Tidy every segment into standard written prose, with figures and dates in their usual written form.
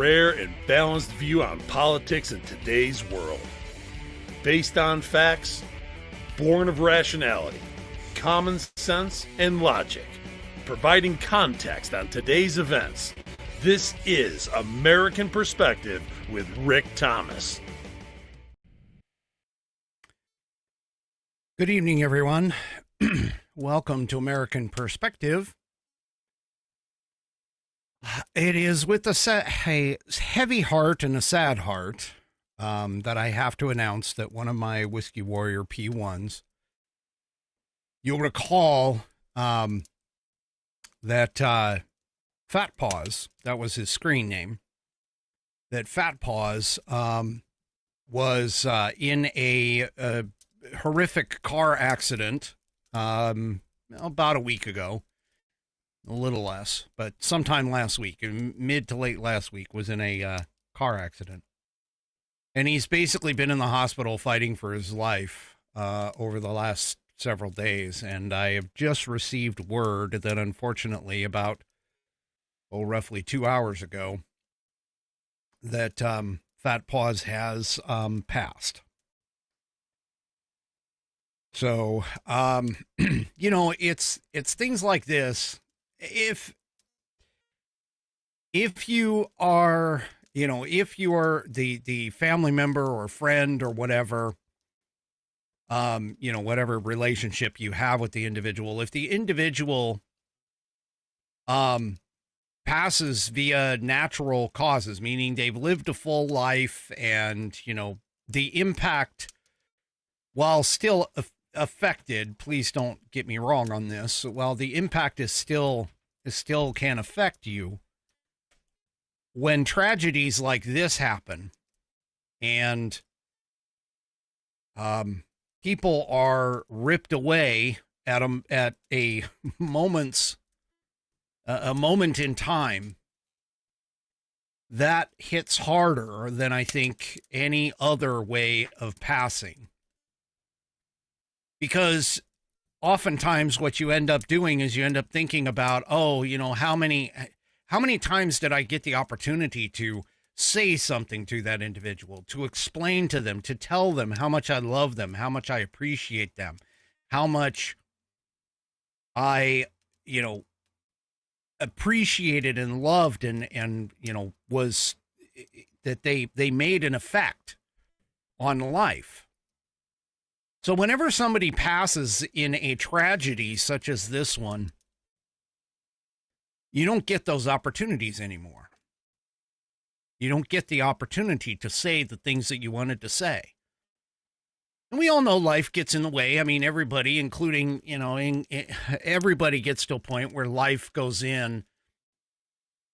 rare and balanced view on politics in today's world. Based on facts, born of rationality, common sense, and logic, providing context on today's events. This is American Perspective with Rick Thomas. Good evening, everyone. Welcome to American Perspective. It is with a heavy heart and a sad heart that I have to announce that one of my Whiskey Warrior P1s, you'll recall that Fat Paws, that was his screen name, that Fat Paws was in a horrific car accident about a week ago, a little less, but sometime last week, mid to late last week, was in a car accident. And he's basically been in the hospital fighting for his life over the last several days. And I have just received word that unfortunately about, roughly 2 hours ago, that Fat Paws has passed. So, it's things like this. If you are, if you are the family member or friend or whatever, whatever relationship you have with the individual, if the individual passes via natural causes, meaning they've lived a full life and, the impact, while still affected, please don't get me wrong on this, while the impact is still can affect you, when tragedies like this happen and people are ripped away at a moment in time, that hits harder than I think any other way of passing. Because oftentimes what you end up doing is you end up thinking about, how many times did I get the opportunity to say something to that individual, to explain to them, to tell them how much I love them, how much I appreciate them, how much I, appreciated and loved and was that they made an effect on life. So whenever somebody passes in a tragedy such as this one, you don't get those opportunities anymore. You don't get the opportunity to say the things that you wanted to say. And we all know life gets in the way. I mean, everybody, including, everybody gets to a point where life goes in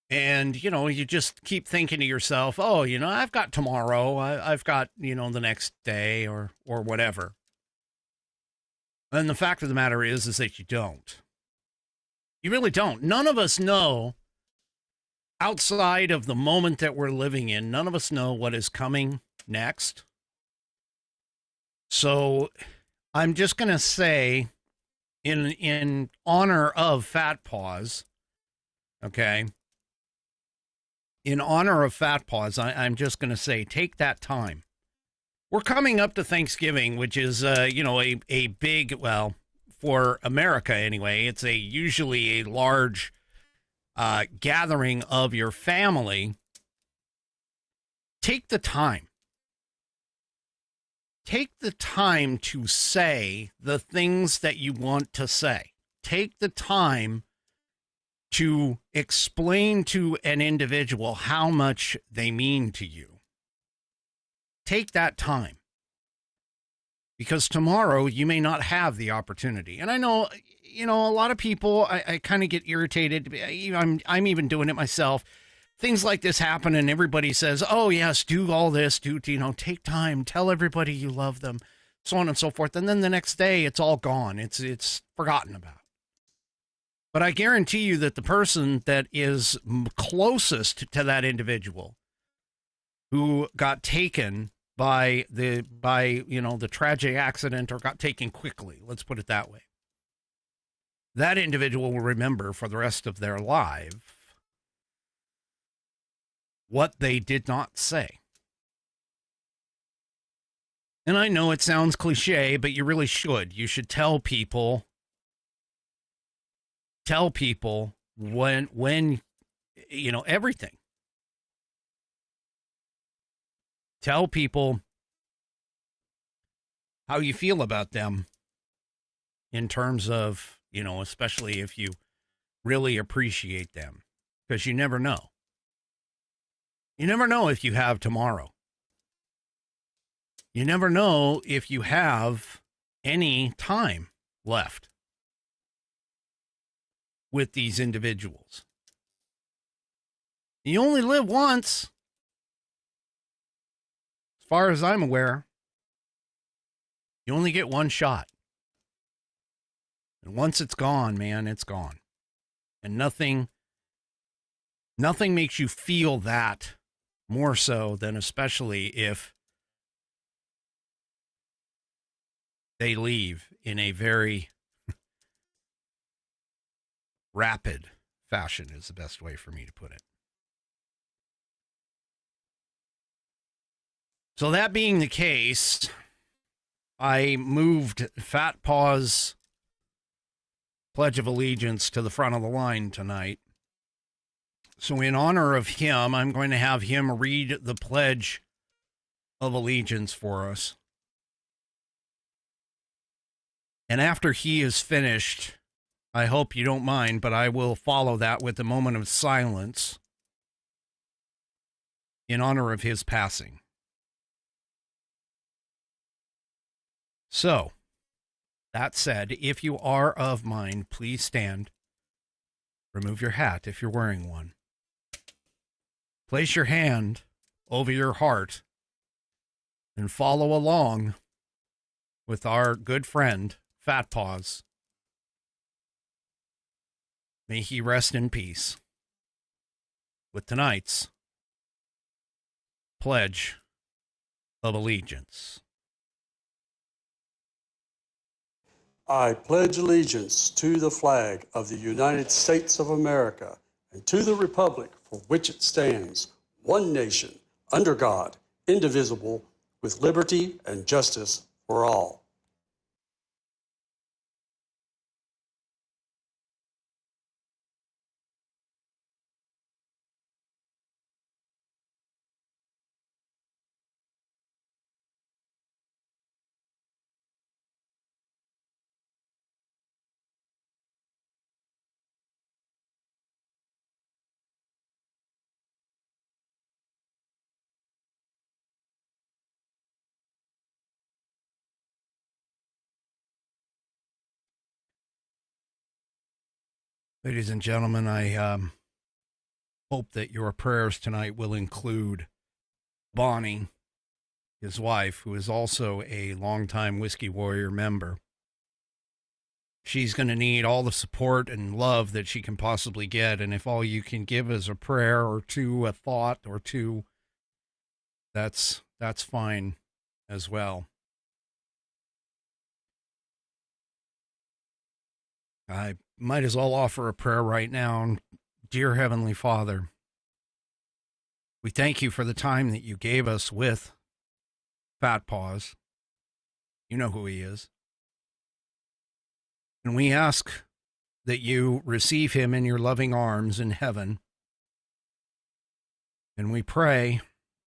and, you just keep thinking to yourself, I've got tomorrow. I've got, the next day or whatever. And the fact of the matter is that you don't. You really don't. None of us know, outside of the moment that we're living in, none of us know what is coming next. So I'm just going to say, in honor of Fat Paws, okay, in honor of Fat Paws, I'm just going to say, take that time. We're coming up to Thanksgiving, which is, a big, well, for America anyway, it's usually a large gathering of your family. Take the time. Take the time to say the things that you want to say. Take the time to explain to an individual how much they mean to you. Take that time, because tomorrow you may not have the opportunity. And I know, a lot of people, I kind of get irritated. I'm even doing it myself. Things like this happen and everybody says, oh yes, do all this, take time, tell everybody you love them, so on and so forth. And then the next day it's all gone. It's forgotten about. But I guarantee you that the person that is closest to that individual who got taken by the tragic accident, or got taken quickly, let's put it that way, that individual will remember for the rest of their life what they did not say. And I know it sounds cliche, but you really should. You should tell people when everything. Tell people how you feel about them in terms of, especially if you really appreciate them, because you never know. You never know if you have tomorrow. You never know if you have any time left with these individuals. You only live once, as far as I'm aware. You only get one shot. And once it's gone, man, it's gone. And nothing makes you feel that more so than especially if they leave in a very rapid fashion, is the best way for me to put it. So that being the case, I moved Fat Paw's Pledge of Allegiance to the front of the line tonight. So in honor of him, I'm going to have him read the Pledge of Allegiance for us. And after he is finished, I hope you don't mind, but I will follow that with a moment of silence in honor of his passing. So, that said, if you are of mind, please stand. Remove your hat if you're wearing one. Place your hand over your heart and follow along with our good friend, Fat Paws. May he rest in peace. With tonight's Pledge of Allegiance. I pledge allegiance to the flag of the United States of America and to the republic for which it stands, one nation, under God, indivisible, with liberty and justice for all. Ladies and gentlemen, I hope that your prayers tonight will include Bonnie, his wife, who is also a longtime Whiskey Warrior member. She's going to need all the support and love that she can possibly get, and if all you can give is a prayer or two, a thought or two, that's fine as well. I might as well offer a prayer right now. Dear Heavenly Father, we thank you for the time that you gave us with Fat Paws. You know who he is. And we ask that you receive him in your loving arms in heaven. And we pray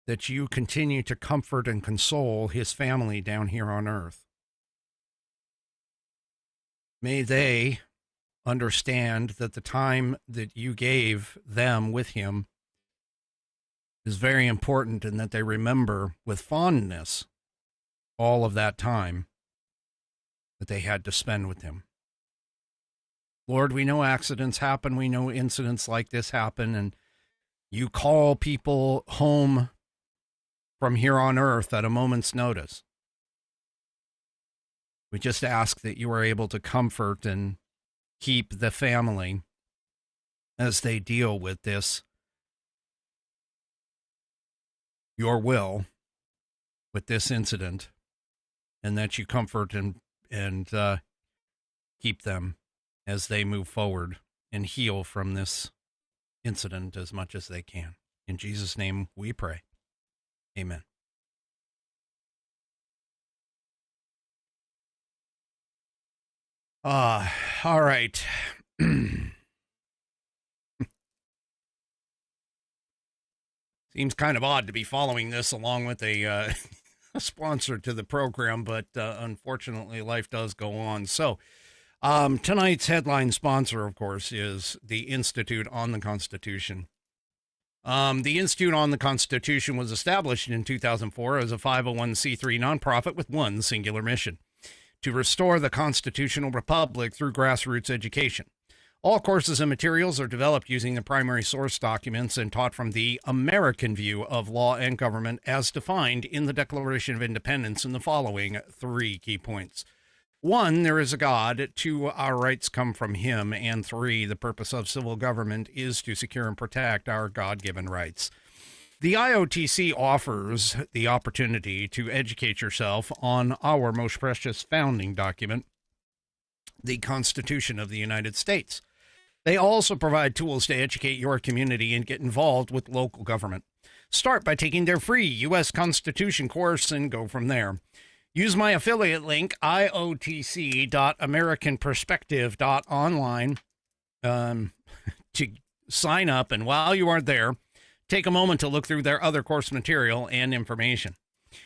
that you continue to comfort and console his family down here on earth. May they understand that the time that you gave them with him is very important, and that they remember with fondness all of that time that they had to spend with him. Lord, we know accidents happen. We know incidents like this happen, and you call people home from here on earth at a moment's notice. We just ask that you are able to comfort and keep the family as they deal with this, your will, with this incident, and that you comfort and keep them as they move forward and heal from this incident as much as they can. In Jesus' name we pray. Amen. All right. Seems kind of odd to be following this along with a sponsor to the program, but unfortunately life does go on. So tonight's headline sponsor, of course, is the Institute on the Constitution. The Institute on the Constitution was established in 2004 as a 501c3 nonprofit with one singular mission: to restore the constitutional republic through grassroots education. All courses and materials are developed using the primary source documents and taught from the American view of law and government as defined in the Declaration of Independence in the following 3 key points. 1, there is a God. 2, our rights come from him. And 3, the purpose of civil government is to secure and protect our God-given rights. The IOTC offers the opportunity to educate yourself on our most precious founding document, the Constitution of the United States. They also provide tools to educate your community and get involved with local government. Start by taking their free U.S. Constitution course and go from there. Use my affiliate link, iotc.americanperspective.online, to sign up, and while you are there, take a moment to look through their other course material and information.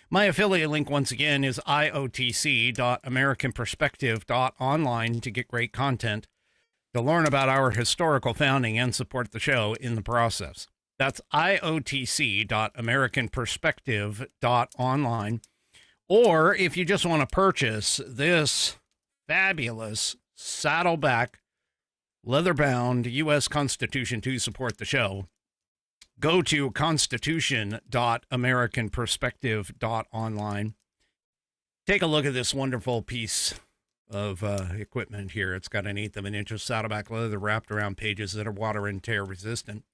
My affiliate link, once again, is iotc.americanperspective.online to get great content, to learn about our historical founding and support the show in the process. That's iotc.americanperspective.online. Or if you just want to purchase this fabulous Saddleback leather-bound U.S. Constitution to support the show, go to constitution.americanperspective.online. Take a look at this wonderful piece of equipment here. It's got 1/8 of an inch of Saddleback leather wrapped around pages that are water and tear resistant.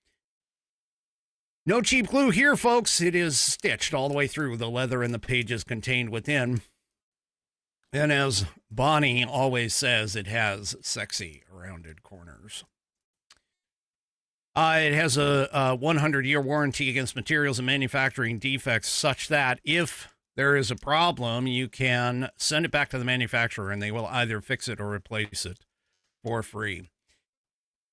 No cheap glue here, folks. It is stitched all the way through the leather and the pages contained within. And as Bonnie always says, it has sexy rounded corners. It has a 100-year warranty against materials and manufacturing defects, such that if there is a problem, you can send it back to the manufacturer and they will either fix it or replace it for free.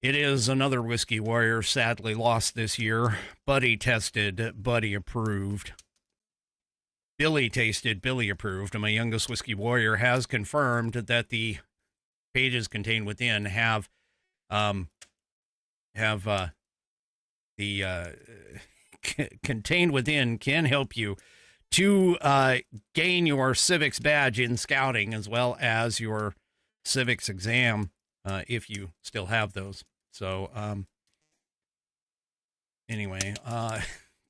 It is another Whiskey Warrior, sadly lost this year. Buddy tested, Buddy approved. Billy tasted, Billy approved. And my youngest Whiskey Warrior has confirmed that the pages contained within have contained within can help you to gain your civics badge in scouting, as well as your civics exam, if you still have those. So anyway,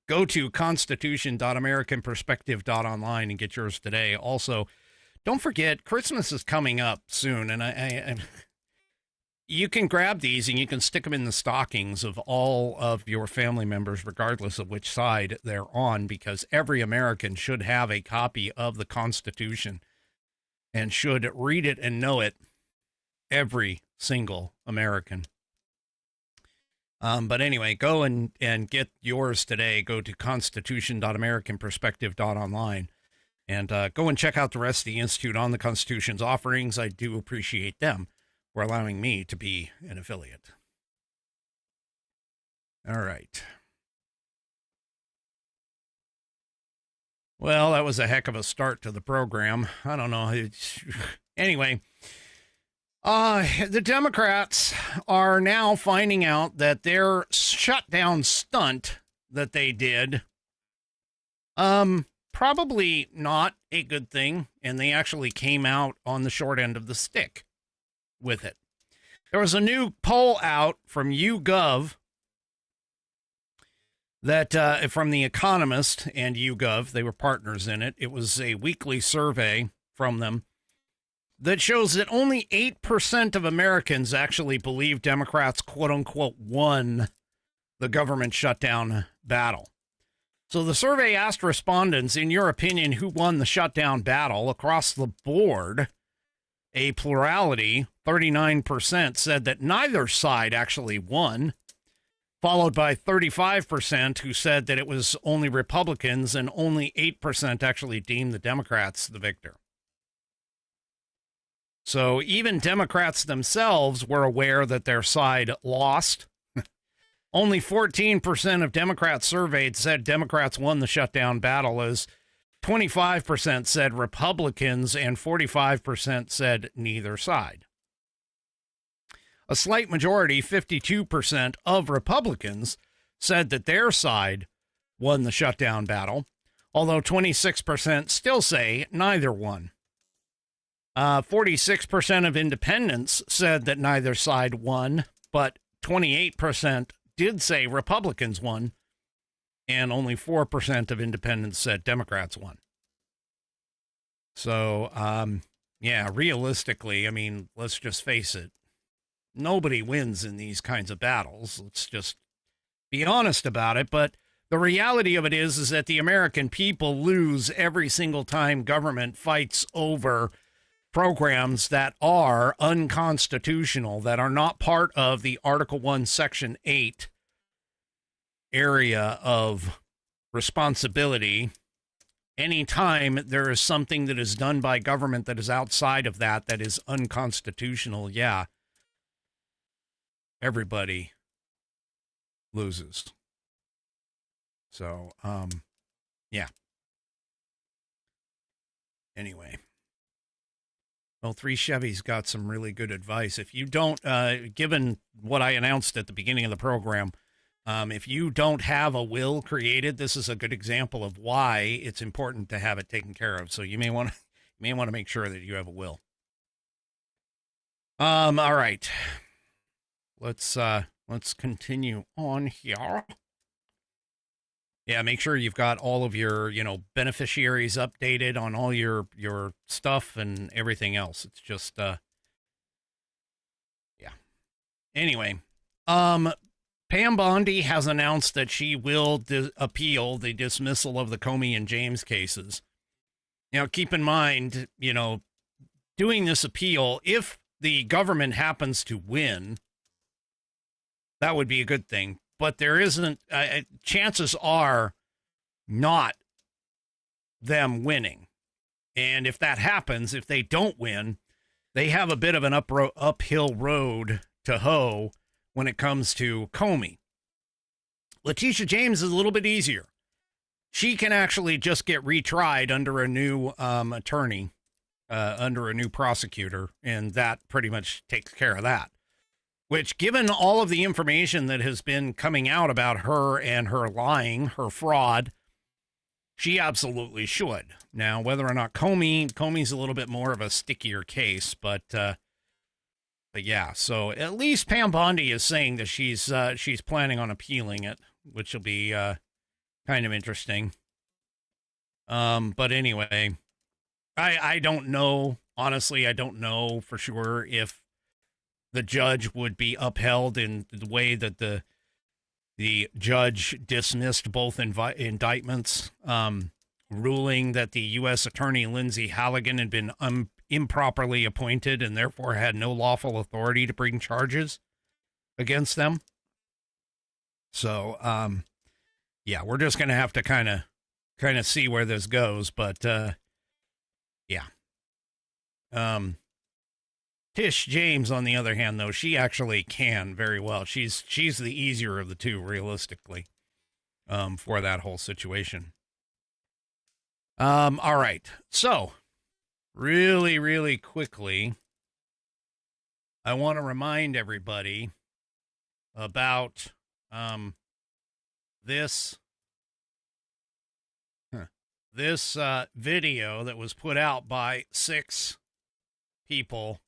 go to constitution.americanperspective.online and get yours today. Also, don't forget, Christmas is coming up soon, and you can grab these and you can stick them in the stockings of all of your family members, regardless of which side they're on, because every American should have a copy of the Constitution and should read it and know it. Every single American. But anyway, go and get yours today. Go to constitution.americanperspective.online and go and check out the rest of the Institute on the Constitution's offerings. I do appreciate them for allowing me to be an affiliate. All right. Well, that was a heck of a start to the program. I don't know. Anyway, the Democrats are now finding out that their shutdown stunt that they did, probably not a good thing, and they actually came out on the short end of the stick with it. There was a new poll out from YouGov that from The Economist and YouGov, they were partners in it. It was a weekly survey from them that shows that only 8% of Americans actually believe Democrats, quote unquote, won the government shutdown battle. So the survey asked respondents, in your opinion, who won the shutdown battle? Across the board, a plurality, 39%, said that neither side actually won. followed by 35% who said that it was only Republicans, and only 8% actually deemed the Democrats the victor. So even Democrats themselves were aware that their side lost. Only 14% of Democrats surveyed said Democrats won the shutdown battle, as 25% said Republicans and 45% said neither side. A slight majority, 52% of Republicans, said that their side won the shutdown battle, although 26% still say neither won. 46% of independents said that neither side won, but 28% did say Republicans won, and only 4% of independents said Democrats won. So, yeah, realistically, I mean, let's just face it. Nobody wins in these kinds of battles. Let's just be honest about it. But the reality of it is that the American people lose every single time government fights over programs that are unconstitutional, that are not part of the Article 1, Section 8 area of responsibility. Anytime there is something that is done by government that is outside of that, that is unconstitutional, yeah, everybody loses. So, yeah. Anyway. Well, 3 Chevy's got some really good advice. If you don't, given what I announced at the beginning of the program, if you don't have a will created, this is a good example of why it's important to have it taken care of. So you may want to make sure that you have a will. All right. Let's continue on here. Yeah, make sure you've got all of your, beneficiaries updated on all your stuff and everything else. It's just, yeah. Anyway, Pam Bondi has announced that she will appeal the dismissal of the Comey and James cases. Now, keep in mind, doing this appeal, if the government happens to win, that would be a good thing. But there isn't, chances are not them winning. And if that happens, if they don't win, they have a bit of an uphill road to hoe when it comes to Comey. Letitia James is a little bit easier. She can actually just get retried under a new attorney, under a new prosecutor, and that pretty much takes care of that. Which, given all of the information that has been coming out about her and her lying, her fraud, she absolutely should. Now, whether or not Comey's a little bit more of a stickier case, but yeah. So at least Pam Bondi is saying that she's planning on appealing it, which will be kind of interesting. But anyway, I don't know. Honestly, I don't know for sure if the judge would be upheld in the way that the judge dismissed both indictments, ruling that the U.S. Attorney Lindsay Halligan had been improperly appointed and therefore had no lawful authority to bring charges against them. So, yeah, we're just going to have to kind of see where this goes. But, yeah. Tish James, on the other hand, though, she actually can very well. She's the easier of the two, realistically, for that whole situation. All right. So, really, really quickly, I want to remind everybody about this video that was put out by 6 people.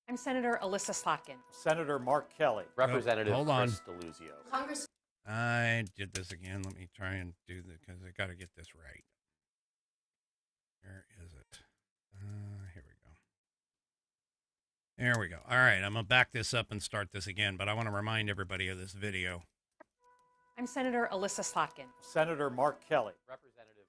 I'm Senator Alyssa Slotkin. Senator Mark Kelly. Representative hold on. Chris DeLuzio. Congress. I did this again. Let me try and do this because I got to get this right. Where is it? Here we go. There we go. All right. I'm going to back this up and start this again, but I want to remind everybody of this video. I'm Senator Alyssa Slotkin. Senator Mark Kelly. Representative.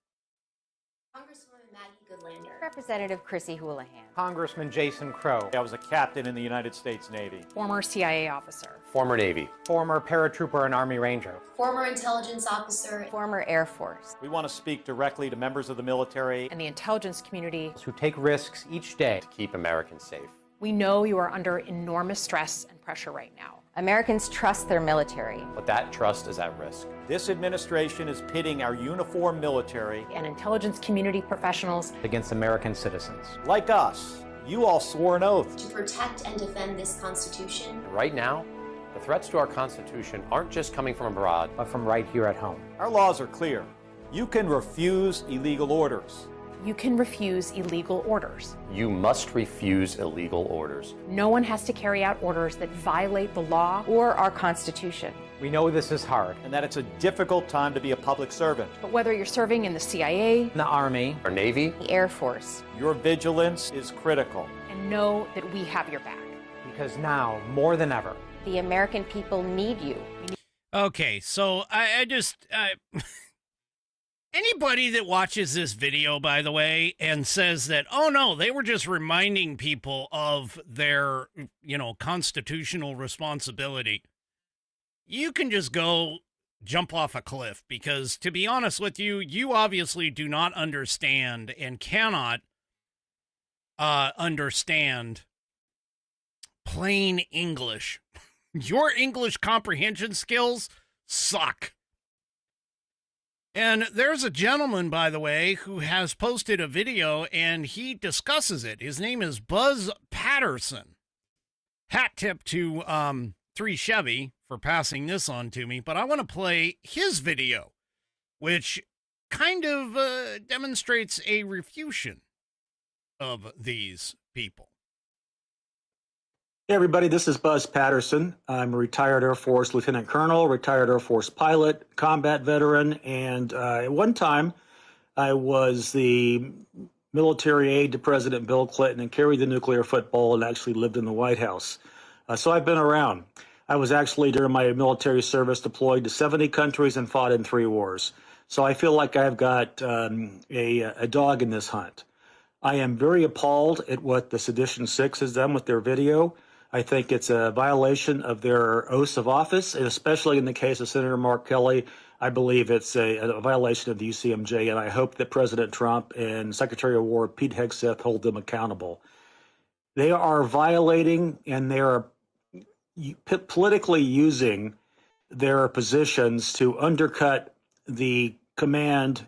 Congresswoman Maggie Goodlander. Representative Chrissy Houlihan. Congressman Jason Crow. I was a captain in the United States Navy. Former CIA officer. Former Navy. Former paratrooper and Army Ranger. Former intelligence officer. Former Air Force. We want to speak directly to members of the military And the intelligence community. who take risks each day. To keep Americans safe. We know you are under enormous stress and pressure right now. Americans trust their military. But that trust is at risk. This administration is pitting our uniformed military And intelligence community professionals. against American citizens. Like us, you all swore an oath. To protect and defend this Constitution. Right now, the threats to our Constitution aren't just coming from abroad, But from right here at home. Our laws are clear. You can refuse illegal orders. You can refuse illegal orders. you must refuse illegal orders. No one has to carry out orders that violate the law. Or our Constitution. We know this is hard and that it's a difficult time to be a public servant. But whether you're serving in the CIA, In the Army, Our Navy, The Air Force. your vigilance is critical and know that we have your back. because now, more than ever, The American people need you. Okay, so I anybody that watches this video, by the way, and says that, oh no, they were just reminding people of their, constitutional responsibility, you can just go jump off a cliff, because to be honest with you, you obviously do not understand and cannot understand plain English. Your English comprehension skills suck. And there's a gentleman, by the way, who has posted a video and he discusses it. His name is Buzz Patterson. Hat tip to 3 Chevy for passing this on to me, but I want to play his video, which kind of demonstrates a refutation of these people. Hey everybody, this is Buzz Patterson. I'm a retired Air Force Lieutenant Colonel, retired Air Force pilot, combat veteran, and at one time I was the military aide to President Bill Clinton and carried the nuclear football and actually lived in the White House. So I've been around. I was actually, during my military service, deployed to 70 countries and fought in 3 wars. So I feel like I've got a dog in this hunt. I am very appalled at what the Sedition 6 has done with their video. I think it's a violation of their oaths of office, and especially in the case of Senator Mark Kelly, I believe it's a violation of the UCMJ, and I hope that President Trump and Secretary of War Pete Hegseth hold them accountable. They are violating, and they are politically using their positions to undercut the command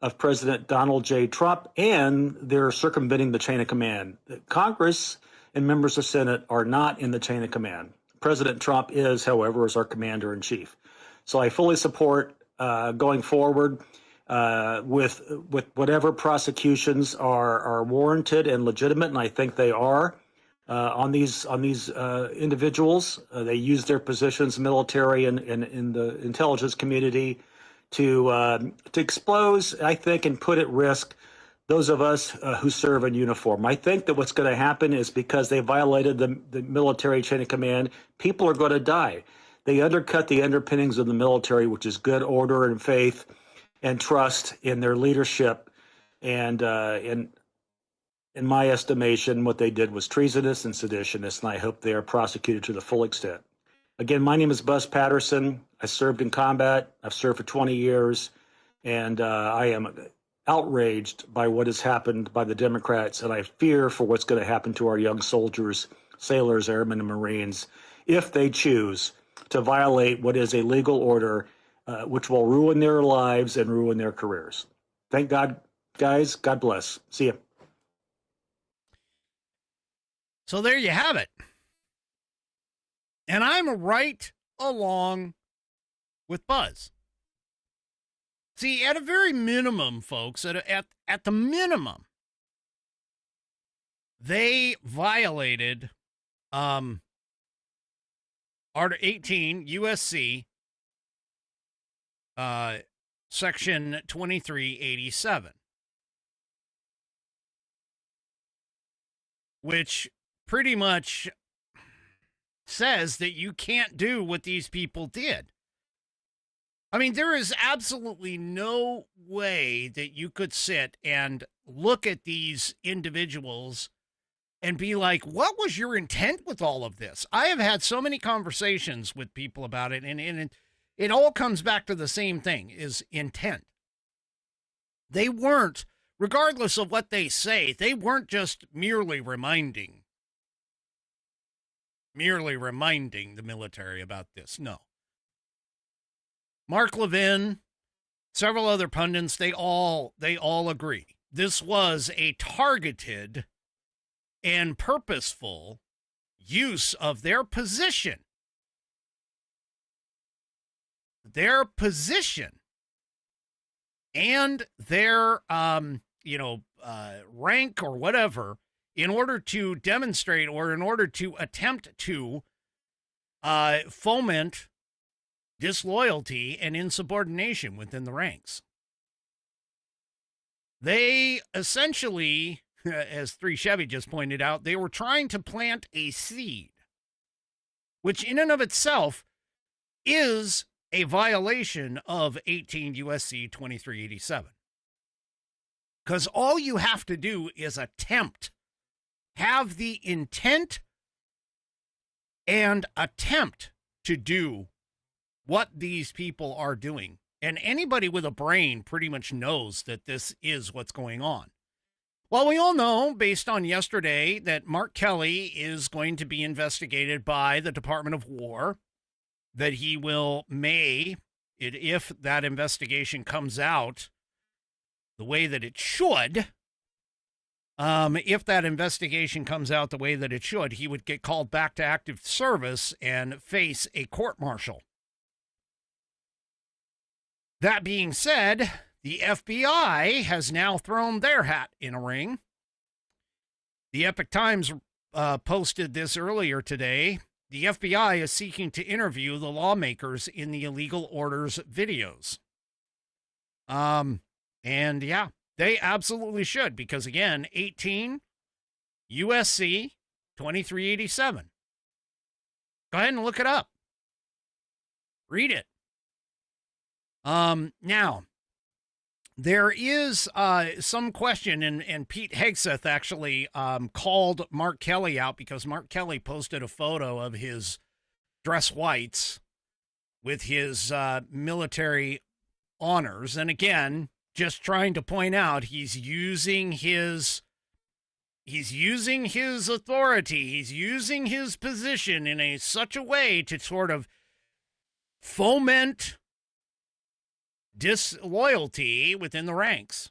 of President Donald J. Trump, and they're circumventing the chain of command. Congress and members of Senate are not in the chain of command. President Trump is, however, as our commander-in-chief. So I fully support going forward with whatever prosecutions are warranted and legitimate, and I think they are on these individuals. They use their positions, military and in the intelligence community, to expose, I think, and put at risk those of us who serve in uniform. I think that what's going to happen is because they violated the military chain of command, people are going to die. They undercut the underpinnings of the military, which is good order and faith and trust in their leadership. And in my estimation, what they did was treasonous and seditionist, and I hope they are prosecuted to the full extent. Again, my name is Buzz Patterson. I served in combat. I've served for 20 years, and I am outraged by what has happened by the Democrats, and I fear for what's going to happen to our young soldiers, sailors, airmen, and Marines if they choose to violate what is a legal order, which will ruin their lives and ruin their careers. Thank God, guys. God bless. See you. So there you have it. And I'm right along with Buzz. See, at a very minimum, folks, at the minimum, they violated Article 18 USC Section 2387, which pretty much says that you can't do what these people did. I mean, there is absolutely no way that you could sit and look at these individuals and be like, what was your intent with all of this? I have had so many conversations with people about it, and it all comes back to the same thing, is intent. They weren't, regardless of what they say, they weren't just merely reminding the military about this. No. Mark Levin, several other pundits, they all agree. This was a targeted and purposeful use of their position. Their position and their, rank or whatever, in order to demonstrate or in order to attempt to foment disloyalty and insubordination within the ranks. They essentially, as 3 Chevy just pointed out, they were trying to plant a seed, which in and of itself is a violation of 18 USC 2387. Because all you have to do is attempt, have the intent and attempt to do what these people are doing. And anybody with a brain pretty much knows that this is what's going on. Well, we all know, based on yesterday, that Mark Kelly is going to be investigated by the Department of War, that he if that investigation comes out the way that it should, he would get called back to active service and face a court-martial. That being said, the FBI has now thrown their hat in a ring. The Epoch Times posted this earlier today. The FBI is seeking to interview the lawmakers in the illegal orders videos. And yeah, they absolutely should, because again, 18 USC 2387. Go ahead and look it up. Read it. Now, there is some question, and Pete Hegseth actually called Mark Kelly out because Mark Kelly posted a photo of his dress whites with his military honors. And again, just trying to point out, he's using his authority, he's using his position in such a way to sort of foment disloyalty within the ranks.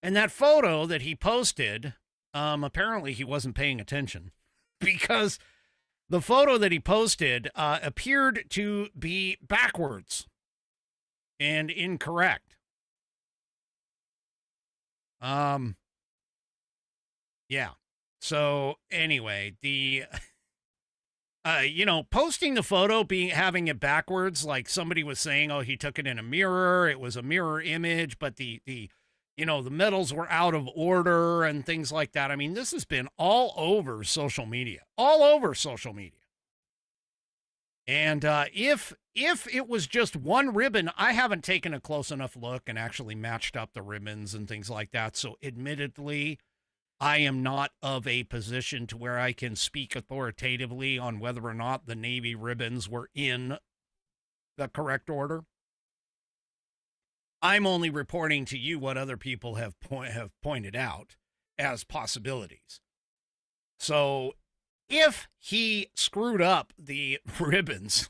And that photo that he posted, apparently he wasn't paying attention, because the photo that he posted appeared to be backwards and incorrect. Yeah. So anyway, the posting the photo, having it backwards, like somebody was saying, oh, he took it in a mirror. It was a mirror image, but the medals were out of order and things like that. I mean, this has been all over social media. And if it was just one ribbon, I haven't taken a close enough look and actually matched up the ribbons and things like that. So admittedly, I am not of a position to where I can speak authoritatively on whether or not the Navy ribbons were in the correct order. I'm only reporting to you what other people have pointed out as possibilities. So if he screwed up the ribbons,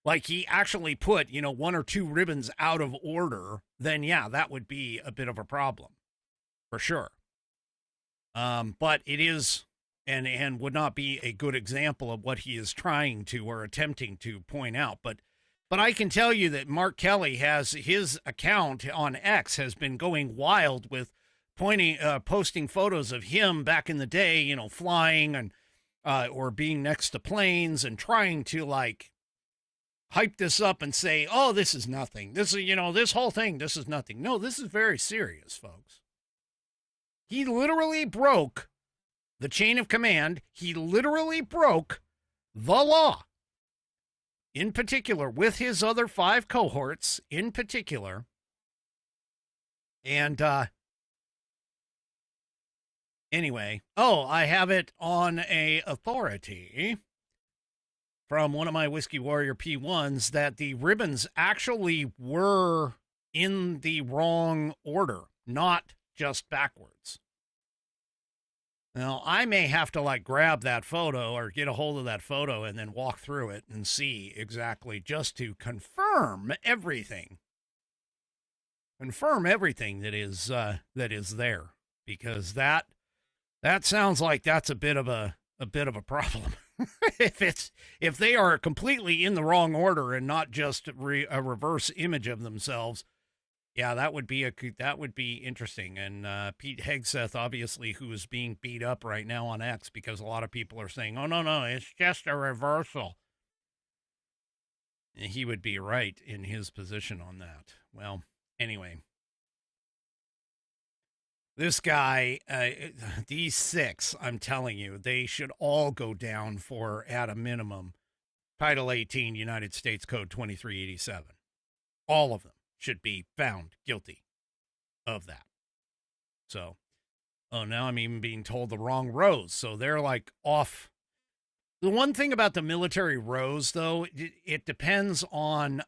like he actually put, 1 or 2 ribbons out of order, then yeah, that would be a bit of a problem for sure. But it is, and would not be a good example of what he is trying to or attempting to point out. But I can tell you that Mark Kelly his account on X has been going wild with posting photos of him back in the day, flying and, or being next to planes and trying to hype this up and say, oh, this is nothing. This is, this whole thing, this is nothing. No, this is very serious, folks. He literally broke the chain of command. He literally broke the law. in particular, with his other 5 cohorts in particular. And anyway, I have it on a authority from one of my Whiskey Warrior P1s that the ribbons actually were in the wrong order, not just backwards. Now, I may have to like grab that photo or get a hold of that photo and then walk through it and see exactly, just to confirm everything. Confirm everything that is there, because that sounds like that's a bit of a problem. if they are completely in the wrong order and not just a reverse image of themselves, yeah, that would be interesting. And Pete Hegseth, obviously, who is being beat up right now on X because a lot of people are saying, "Oh no, it's just a reversal." And he would be right in his position on that. Well, anyway, this guy, these 6, I'm telling you, they should all go down for, at a minimum, Title 18, United States Code 2387. All of them should be found guilty of that. So, now I'm even being told the wrong rows. So they're like off. The one thing about the military rows, though, it depends on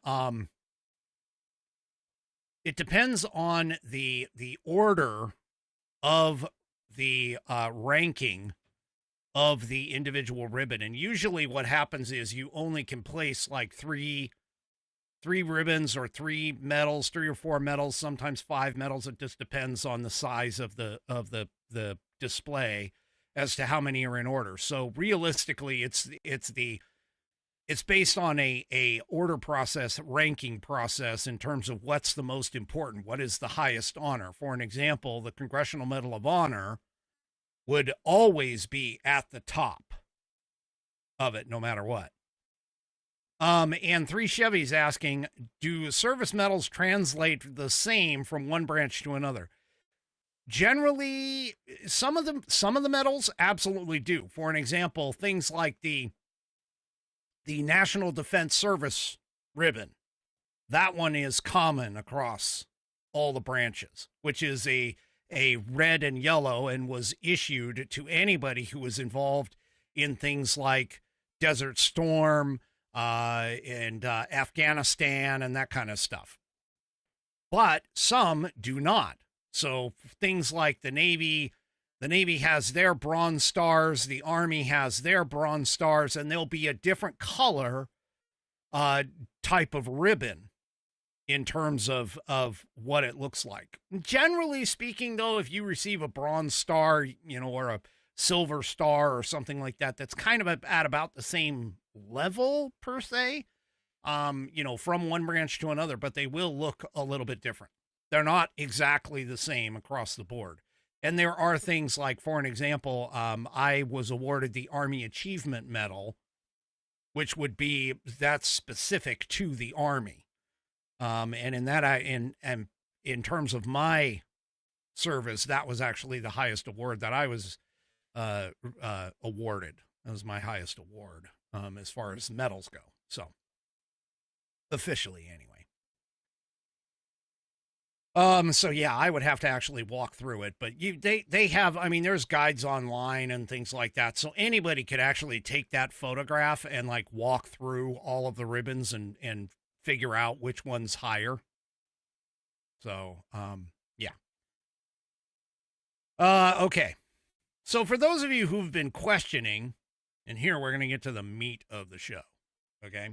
the order of the ranking of the individual ribbon. And usually what happens is you only can place like three ribbons or 3 medals, 3 or 4 medals, sometimes 5 medals. It just depends on the size of the display as to how many are in order. So realistically, it's based on a order process, ranking process, in terms of what's the most important, what is the highest honor. For an example, the Congressional Medal of Honor would always be at the top of it, no matter what. And 3 Chevy's asking, do service medals translate the same from one branch to another? Generally, some of the medals absolutely do. For an example, things like the National Defense Service ribbon, that one is common across all the branches, which is a red and yellow, and was issued to anybody who was involved in things like Desert Storm, and Afghanistan and that kind of stuff. But some do not. So things like the Navy has their Bronze Stars, the Army has their Bronze Stars, and there'll be a different color type of ribbon in terms of what it looks like. Generally speaking, though, if you receive a Bronze Star, or a Silver Star or something like that, that's kind of at about the same level per se, from one branch to another, but they will look a little bit different. They're not exactly the same across the board. And there are things like, for an example, I was awarded the Army Achievement Medal, which would be that's specific to the Army. And in that, in terms of my service, that was actually the highest award that I was awarded. That was my highest award as far as medals go. So officially, anyway. So yeah, I would have to actually walk through it, but they have, there's guides online and things like that. So anybody could actually take that photograph and like walk through all of the ribbons and figure out which one's higher. So, yeah. Okay. So for those of you who've been questioning, and here we're going to get to the meat of the show. Okay.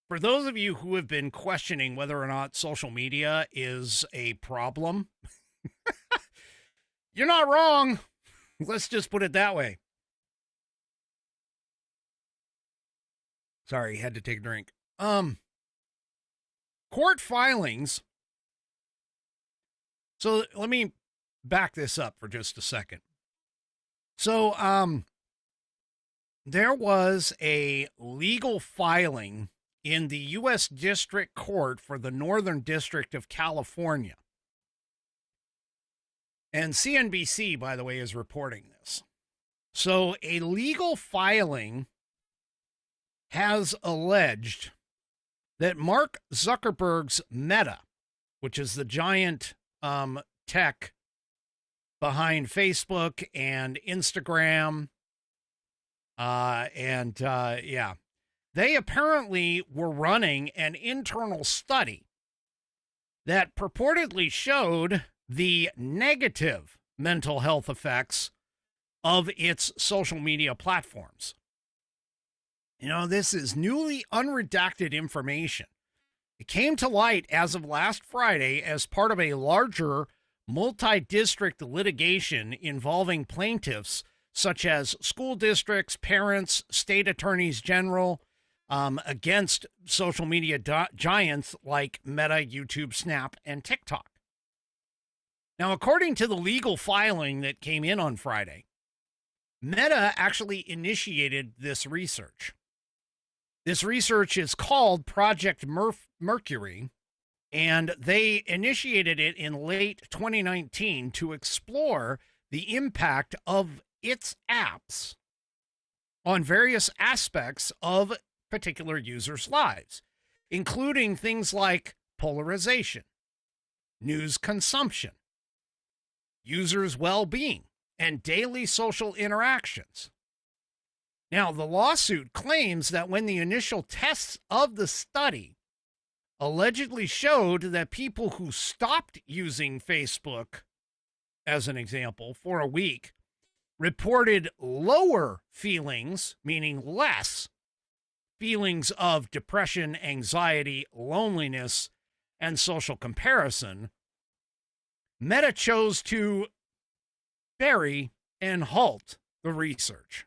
For those of you who have been questioning whether or not social media is a problem, you're not wrong. Let's just put it that way. Sorry, had to take a drink. Court filings. So let me back this up for just a second. So, there was a legal filing in the U.S. District Court for the Northern District of California. And CNBC, by the way, is reporting this. So a legal filing has alleged that Mark Zuckerberg's Meta, which is the giant tech behind Facebook and Instagram, they apparently were running an internal study that purportedly showed the negative mental health effects of its social media platforms. You know, this is newly unredacted information. It came to light as of last Friday as part of a larger multi-district litigation involving plaintiffs such as school districts, parents, state attorneys general, against social media giants like Meta, YouTube, Snap, and TikTok. Now, according to the legal filing that came in on Friday, Meta actually initiated this research. This research is called Project Mercury, and they initiated it in late 2019 to explore the impact of its apps on various aspects of particular users' lives, including things like polarization, news consumption, users' well-being, and daily social interactions. Now, the lawsuit claims that when the initial tests of the study allegedly showed that people who stopped using Facebook, as an example, for a week, reported lower feelings, meaning less feelings of depression, anxiety, loneliness, and social comparison, Meta chose to bury and halt the research.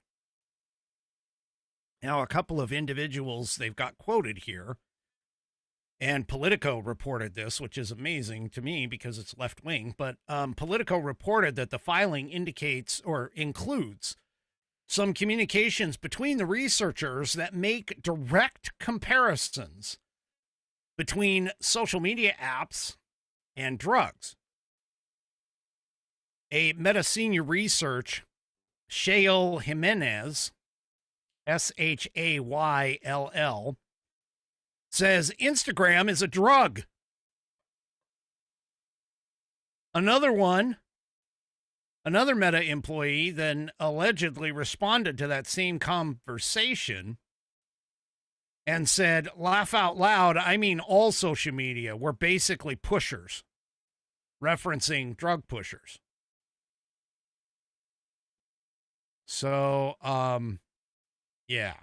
Now, a couple of individuals they've got quoted here, and Politico reported this, which is amazing to me because it's left-wing, but Politico reported that the filing indicates or includes some communications between the researchers that make direct comparisons between social media apps and drugs. A Meta senior research, Shayl Jimenez, Shayll, says Instagram is a drug. Another Meta employee then allegedly responded to that same conversation and said, laugh out loud, I mean all social media. We're basically pushers, referencing drug pushers. So, yeah.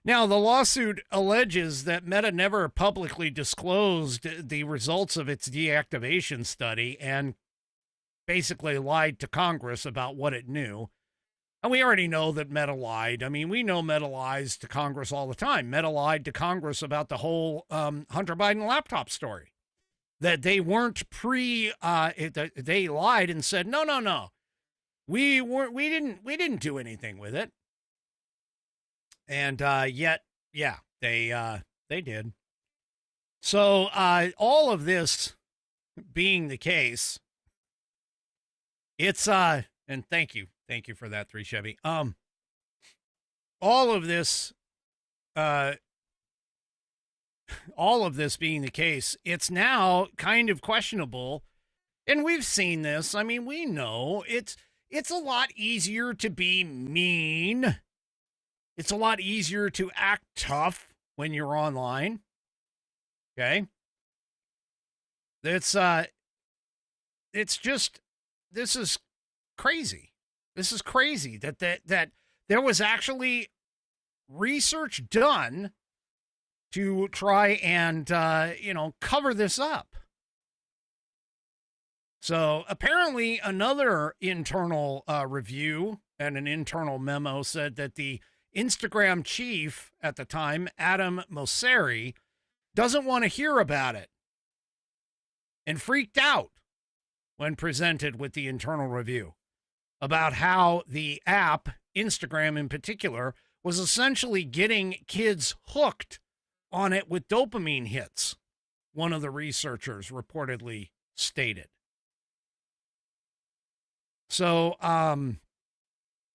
Now, the lawsuit alleges that Meta never publicly disclosed the results of its deactivation study and basically lied to Congress about what it knew. And we already know that Meta lied. I mean, we know Meta lies to Congress all the time. Meta lied to Congress about the whole Hunter Biden laptop story. That they weren't they lied and said, no. We didn't do anything with it. And yet, yeah, they did. So all of this being the case, it's and thank you for that, 3 Chevy. All of this being the case, it's now kind of questionable, and we've seen this. I mean, we know it's a lot easier to be mean. It's a lot easier to act tough when you're online. Okay? It's just, this is crazy. This is crazy that there was actually research done to try and, cover this up. So apparently another internal review and an internal memo said that the Instagram chief at the time, Adam Mosseri, doesn't want to hear about it and freaked out when presented with the internal review about how the app, Instagram in particular, was essentially getting kids hooked on it with dopamine hits, one of the researchers reportedly stated. So,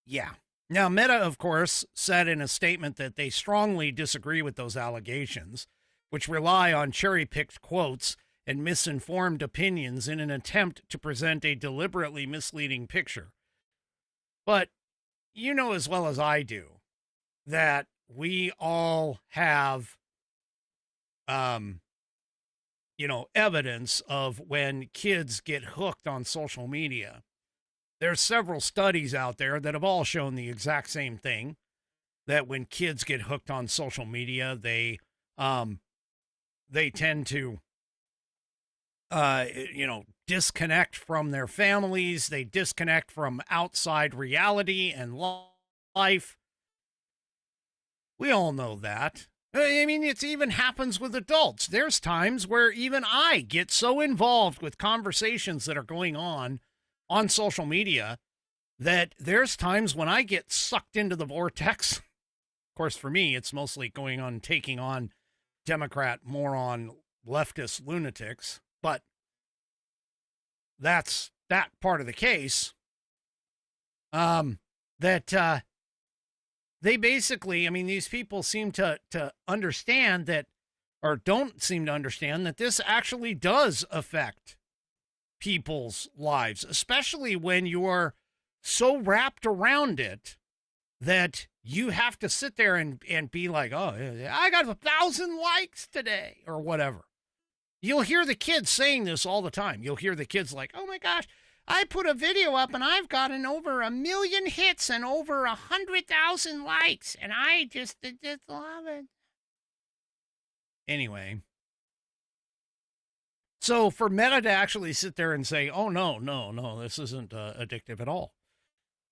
yeah, Now, Meta, of course, said in a statement that they strongly disagree with those allegations, which rely on cherry-picked quotes and misinformed opinions in an attempt to present a deliberately misleading picture. But you know as well as I do that we all have, evidence of when kids get hooked on social media. There's several studies out there that have all shown the exact same thing, that when kids get hooked on social media, they tend to, disconnect from their families. They disconnect from outside reality and life. We all know that. I mean, it even happens with adults. There's times where even I get so involved with conversations that are going on social media that there's times when I get sucked into the vortex. Of course, for me, it's mostly taking on Democrat moron leftist lunatics, but that's that part of the case. They basically, I mean, these people seem to understand that, or don't seem to understand that this actually does affect people's lives, especially when you're so wrapped around it that you have to sit there and be like, oh, I got 1,000 likes today or whatever. You'll hear the kids saying this all the time. You'll hear the kids like, oh my gosh, I put a video up and I've gotten over 1 million hits and over 100,000 likes. And I just love it. Anyway. So for Meta to actually sit there and say, oh, no, this isn't addictive at all.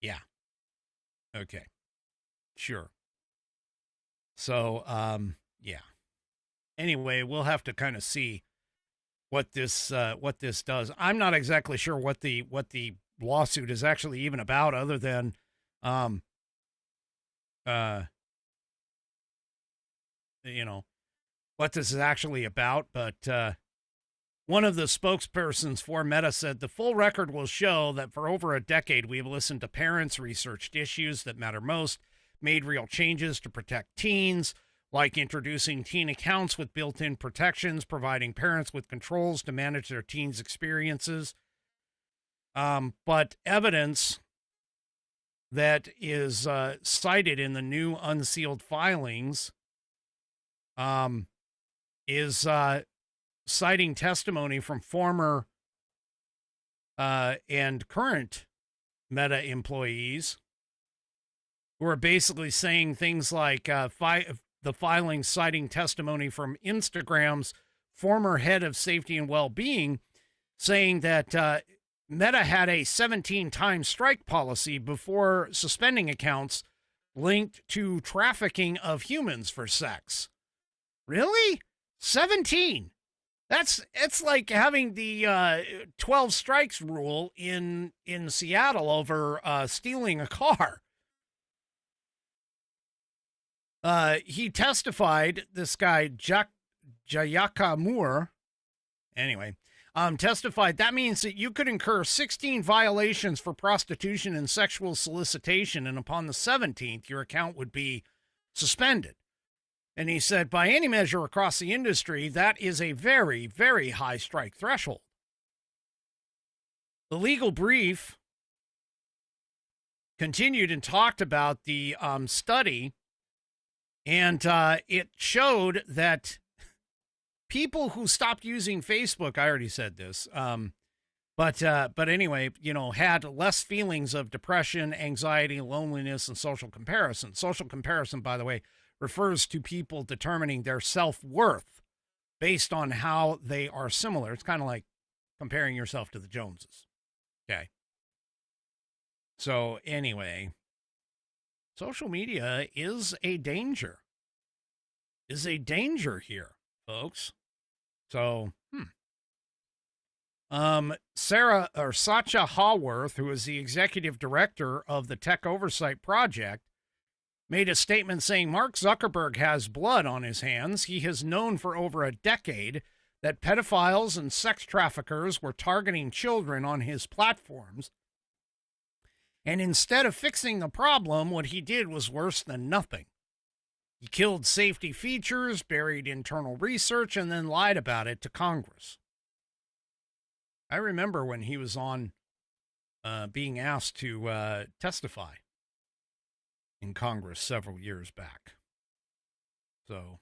Yeah. Okay. Sure. So, yeah. Anyway, we'll have to kind of see what this does. I'm not exactly sure what the lawsuit is actually even about, other than, what this is actually about. But one of the spokespersons for Meta said the full record will show that for over a decade, we have listened to parents, researched issues that matter most, made real changes to protect teens, like introducing teen accounts with built-in protections, providing parents with controls to manage their teens' experiences. But evidence that is cited in the new unsealed filings is citing testimony from former and current Meta employees who are basically saying things like the filing citing testimony from Instagram's former head of safety and well-being, saying that Meta had a 17-time strike policy before suspending accounts linked to trafficking of humans for sex. Really? 17? It's like having the 12 strikes rule in Seattle over stealing a car. He testified, this guy, Jayaka Moore, anyway, testified that means that you could incur 16 violations for prostitution and sexual solicitation, and upon the 17th, your account would be suspended. And he said, by any measure across the industry, that is a very, very high strike threshold. The legal brief continued and talked about the study, and it showed that people who stopped using Facebook, I already said this, but anyway, had less feelings of depression, anxiety, loneliness, and social comparison. Social comparison, by the way, refers to people determining their self-worth based on how they are similar. It's kind of like comparing yourself to the Joneses. Okay. So anyway, social media is a danger. Is a danger here, folks. So, Satya Haworth, who is the executive director of the Tech Oversight Project, made a statement saying Mark Zuckerberg has blood on his hands. He has known for over a decade that pedophiles and sex traffickers were targeting children on his platforms. And instead of fixing the problem, what he did was worse than nothing. He killed safety features, buried internal research, and then lied about it to Congress. I remember when he was on being asked to testify in Congress several years back. So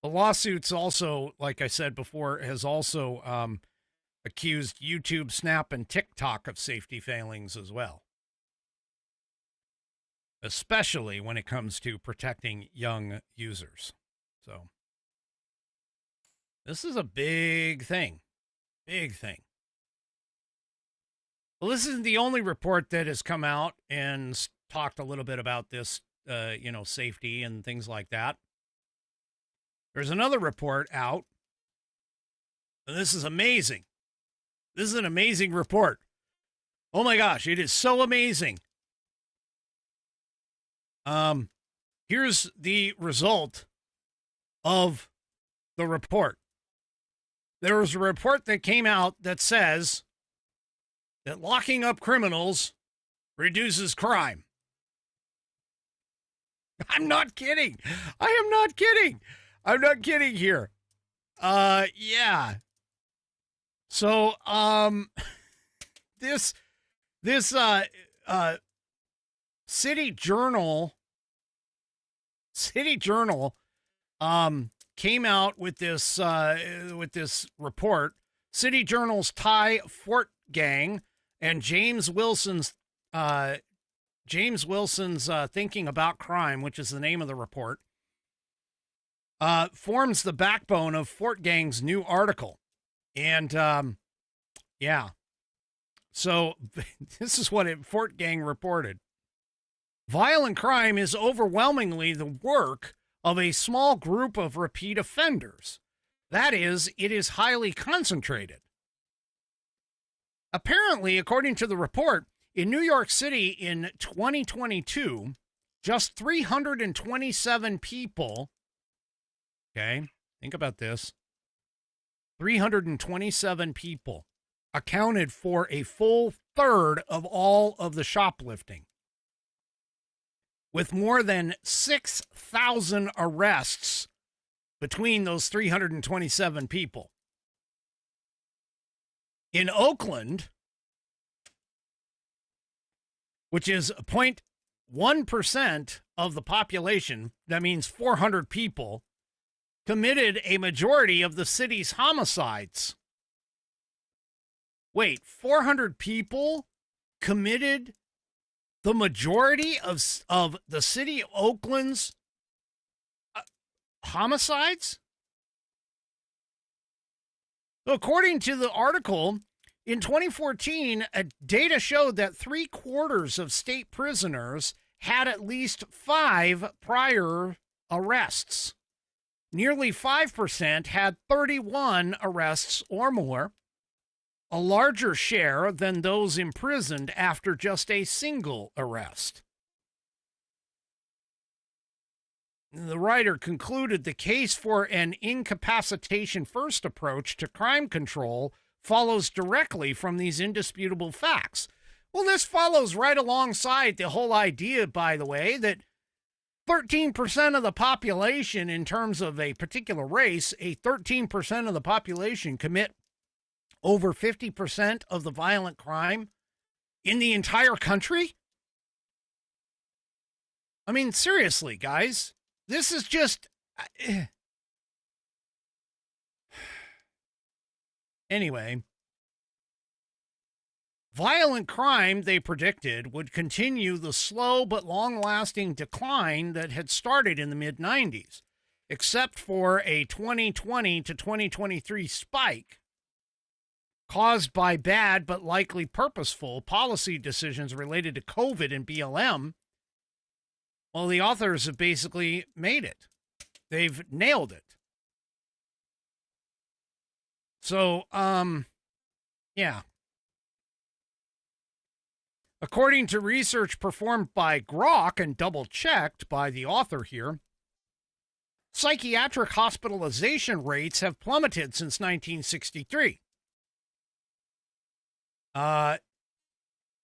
the lawsuits also, like I said before, has also accused YouTube, Snap, and TikTok of safety failings as well, especially when it comes to protecting young users. So this is a big thing. Big thing. Well, this isn't the only report that has come out and talked a little bit about this, safety and things like that. There's another report out, and this is amazing. This is an amazing report. Oh my gosh, it is so amazing. Here's the result of the report. There was a report that came out that says that locking up criminals reduces crime. I'm not kidding. I am not kidding. I'm not kidding here. Yeah. So, this City Journal came out with this report. City Journal's Ty Fort Gang and James Wilson's Thinking About Crime, which is the name of the report, forms the backbone of Fort Gang's new article. And, yeah. So this is what Fort Gang reported. Violent crime is overwhelmingly the work of a small group of repeat offenders. That is, it is highly concentrated. Apparently, according to the report, in New York City in 2022, just 327 people, okay, think about this, 327 people accounted for a full third of all of the shoplifting, with more than 6,000 arrests between those 327 people. In Oakland, which is 0.1% of the population, that means 400 people, committed a majority of the city's homicides. Wait, 400 people committed the majority of the city of Oakland's homicides? So according to the article, in 2014, data showed that 3/4 of state prisoners had at least 5 prior arrests. Nearly 5% had 31 arrests or more, a larger share than those imprisoned after just a single arrest. The writer concluded the case for an incapacitation first approach to crime control follows directly from these indisputable facts. Well, this follows right alongside the whole idea, by the way, that 13% of the population, in terms of a particular race, 13% of the population commit over 50% of the violent crime in the entire country? I mean, seriously, guys, this is just... Anyway, violent crime, they predicted, would continue the slow but long-lasting decline that had started in the mid-90s, except for a 2020 to 2023 spike caused by bad but likely purposeful policy decisions related to COVID and BLM. Well, the authors have basically made it. They've nailed it. So, yeah. According to research performed by Grok and double-checked by the author here, psychiatric hospitalization rates have plummeted since 1963.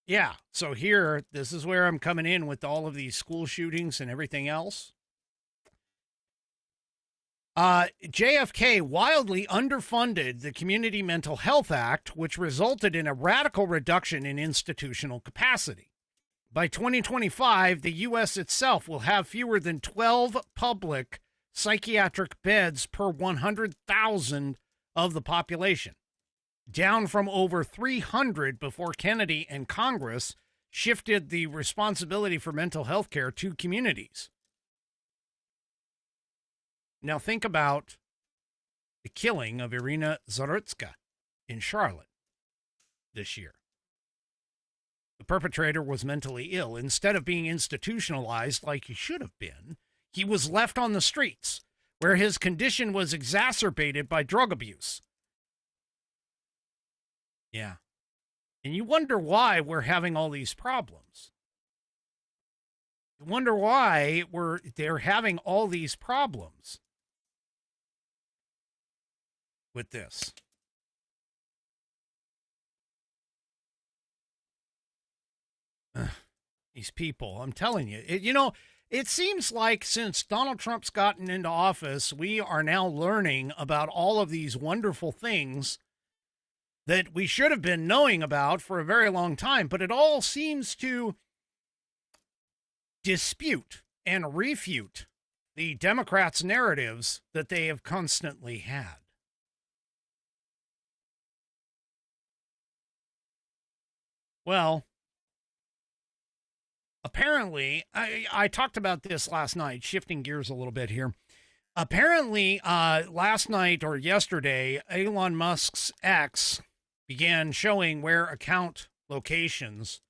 yeah, so here, this is where I'm coming in with all of these school shootings and everything else. JFK wildly underfunded the Community Mental Health Act, which resulted in a radical reduction in institutional capacity. By 2025, the U.S. itself will have fewer than 12 public psychiatric beds per 100,000 of the population, down from over 300 before Kennedy and Congress shifted the responsibility for mental health care to communities. Now think about the killing of Irina Zarutska in Charlotte this year. The perpetrator was mentally ill. Instead of being institutionalized like he should have been, he was left on the streets, where his condition was exacerbated by drug abuse. Yeah. And you wonder why we're having all these problems. You wonder why they're having all these problems with this. These people, I'm telling you, it seems like since Donald Trump's gotten into office, we are now learning about all of these wonderful things that we should have been knowing about for a very long time, but it all seems to dispute and refute the Democrats' narratives that they have constantly had. Well, apparently, I talked about this last night, shifting gears a little bit here. Apparently, last night or yesterday, Elon Musk's X began showing where account locations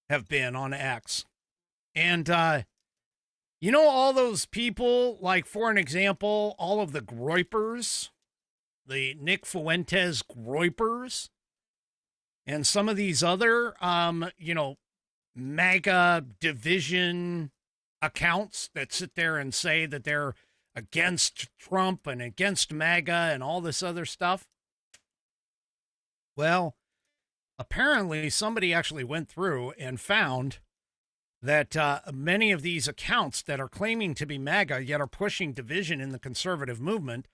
have been on X. And, all those people, like, for an example, all of the Groypers, the Nick Fuentes Groypers, and some of these other, MAGA division accounts that sit there and say that they're against Trump and against MAGA and all this other stuff. Well, apparently somebody actually went through and found that many of these accounts that are claiming to be MAGA yet are pushing division in the conservative movement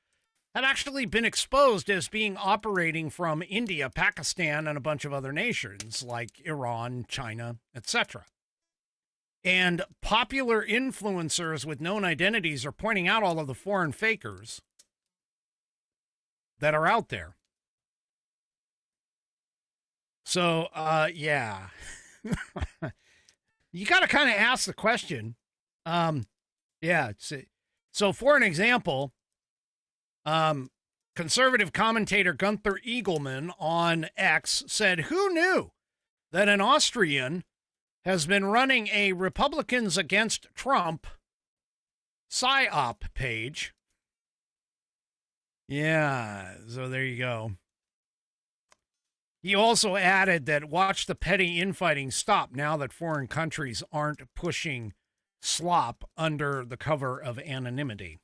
have actually been exposed as being operating from India, Pakistan, and a bunch of other nations like Iran, China, etc. And popular influencers with known identities are pointing out all of the foreign fakers that are out there. So, yeah. You got to kind of ask the question. So, for an example, conservative commentator Gunther Eagleman on X said, "Who knew that an Austrian has been running a Republicans Against Trump PSYOP page?" Yeah, so there you go. He also added that watch the petty infighting stop now that foreign countries aren't pushing slop under the cover of anonymity.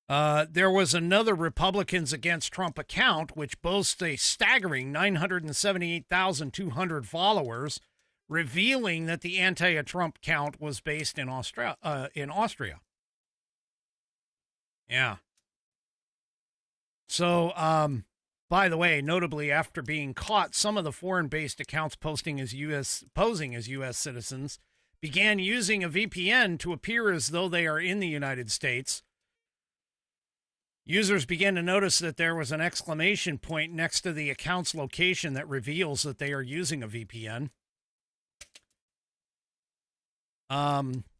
There was another Republicans Against Trump account, which boasts a staggering 978,200 followers, revealing that the anti-Trump count was based in Austria. Yeah. So, by the way, notably, after being caught, some of the foreign-based accounts posing as U.S. citizens began using a VPN to appear as though they are in the United States. Users began to notice that there was an exclamation point next to the account's location that reveals that they are using a VPN.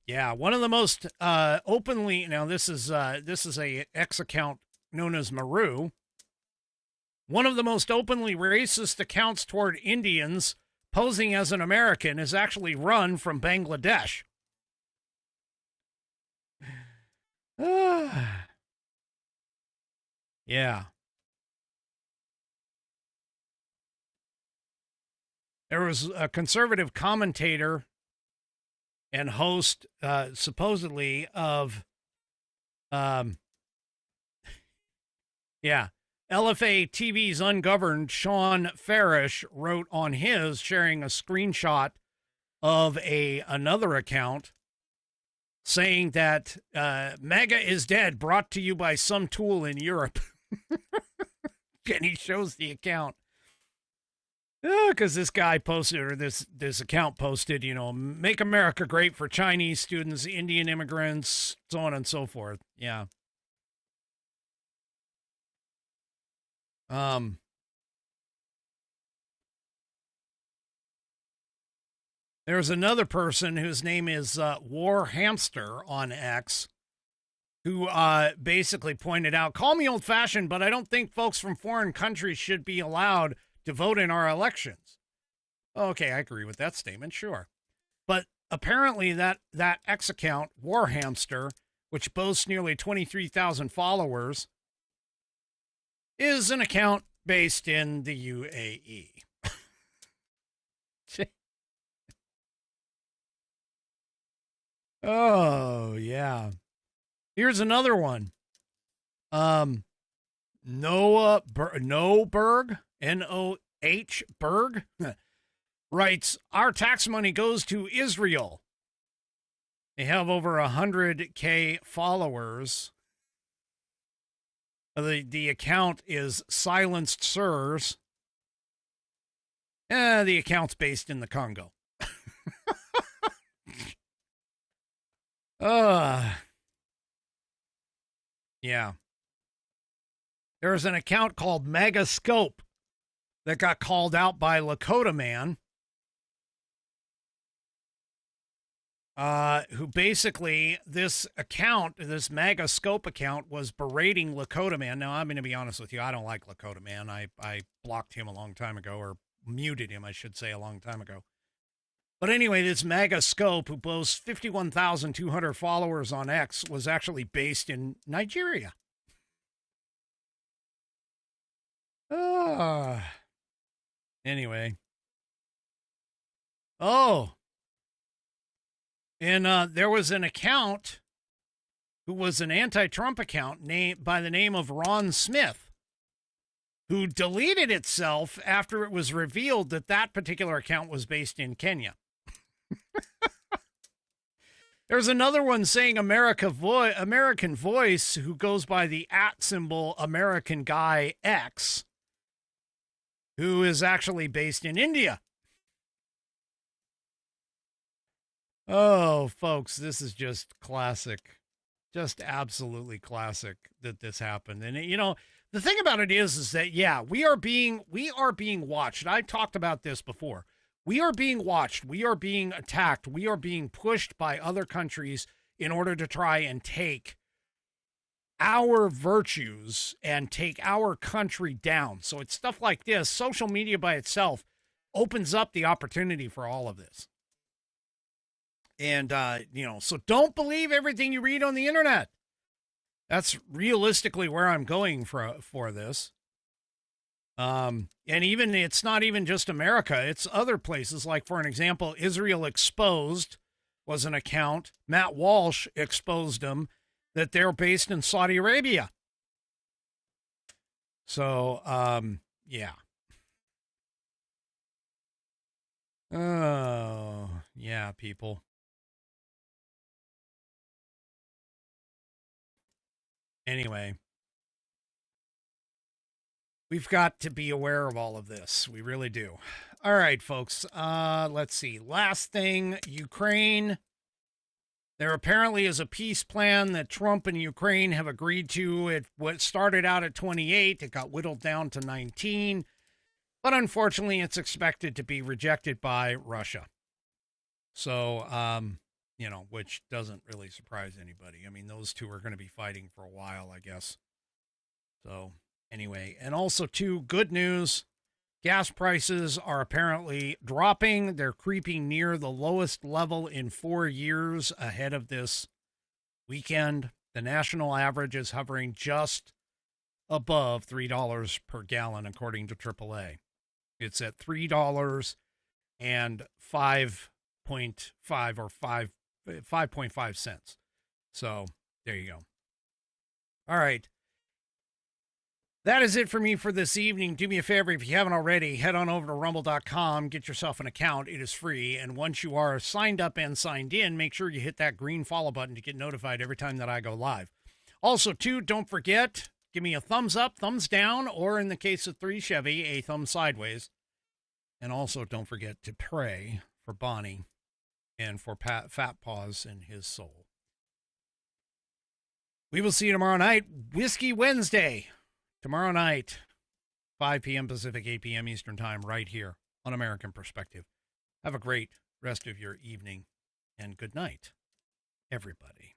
Yeah, one of the most openly, now this is a X account known as Maru. One of the most openly racist accounts toward Indians posing as an American is actually run from Bangladesh. Yeah. There was a conservative commentator and host, supposedly, of, LFA TV's Ungoverned, Sean Farish, wrote on his, sharing a screenshot of another account saying that MAGA is dead, brought to you by some tool in Europe. And he shows the account. Because this guy posted, or this account posted, make America great for Chinese students, Indian immigrants, so on and so forth. Yeah. There's another person whose name is War Hamster on X, who basically pointed out, call me old-fashioned, but I don't think folks from foreign countries should be allowed to vote in our elections. Okay, I agree with that statement, sure. But apparently that X account, War Hamster, which boasts nearly 23,000 followers, is an account based in the UAE. Oh, yeah. Here's another one. Nohberg, N-O-H, Berg, writes, our tax money goes to Israel. They have over 100K followers. The account is Silenced Sirs. The account's based in the Congo. Yeah. There's an account called Megascope that got called out by Lakota Man, who basically, this Megascope account was berating Lakota Man. Now, I'm going to be honest with you. I don't like Lakota Man. I blocked him a long time ago, or muted him, I should say, a long time ago. But anyway, this Megascope, who boasts 51,200 followers on X, was actually based in Nigeria. Anyway. Oh. And there was an account who was an anti-Trump account by the name of Ron Smith, who deleted itself after it was revealed that that particular account was based in Kenya. There's another one saying American Voice, who goes by the @ American Guy X, who is actually based in India. Oh, folks, this is just classic. Just absolutely classic that this happened. And, the thing about it is that, yeah, we are being watched. I talked about this before. We are being watched. We are being attacked. We are being pushed by other countries in order to try and take our virtues and take our country down. So it's stuff like this. Social media by itself opens up the opportunity for all of this. And, so don't believe everything you read on the internet. That's realistically where I'm going for this. And even, it's not even just America, it's other places. Like, for an example, Israel Exposed was an account. Matt Walsh exposed them, that they're based in Saudi Arabia. So, yeah. Oh, yeah, people. Anyway. We've got to be aware of all of this. We really do. All right, folks. Let's see. Last thing, Ukraine. There apparently is a peace plan that Trump and Ukraine have agreed to. It started out at 28. It got whittled down to 19. But unfortunately, it's expected to be rejected by Russia. So, which doesn't really surprise anybody. I mean, those two are going to be fighting for a while, I guess. So... anyway, and also, too, good news. Gas prices are apparently dropping. They're creeping near the lowest level in 4 years ahead of this weekend. The national average is hovering just above $3 per gallon, according to AAA. It's at $3 and 5.5 or 5.5 cents. So there you go. All right. That is it for me for this evening. Do me a favor, if you haven't already, head on over to rumble.com, get yourself an account. It is free. And once you are signed up and signed in, make sure you hit that green follow button to get notified every time that I go live. Also, too, don't forget, give me a thumbs up, thumbs down, or in the case of 3 Chevy, a thumb sideways. And also, don't forget to pray for Bonnie and for Fat Paws and his soul. We will see you tomorrow night, Whiskey Wednesday. Tomorrow night, 5 p.m. Pacific, 8 p.m. Eastern Time, right here on American Perspective. Have a great rest of your evening, and good night, everybody.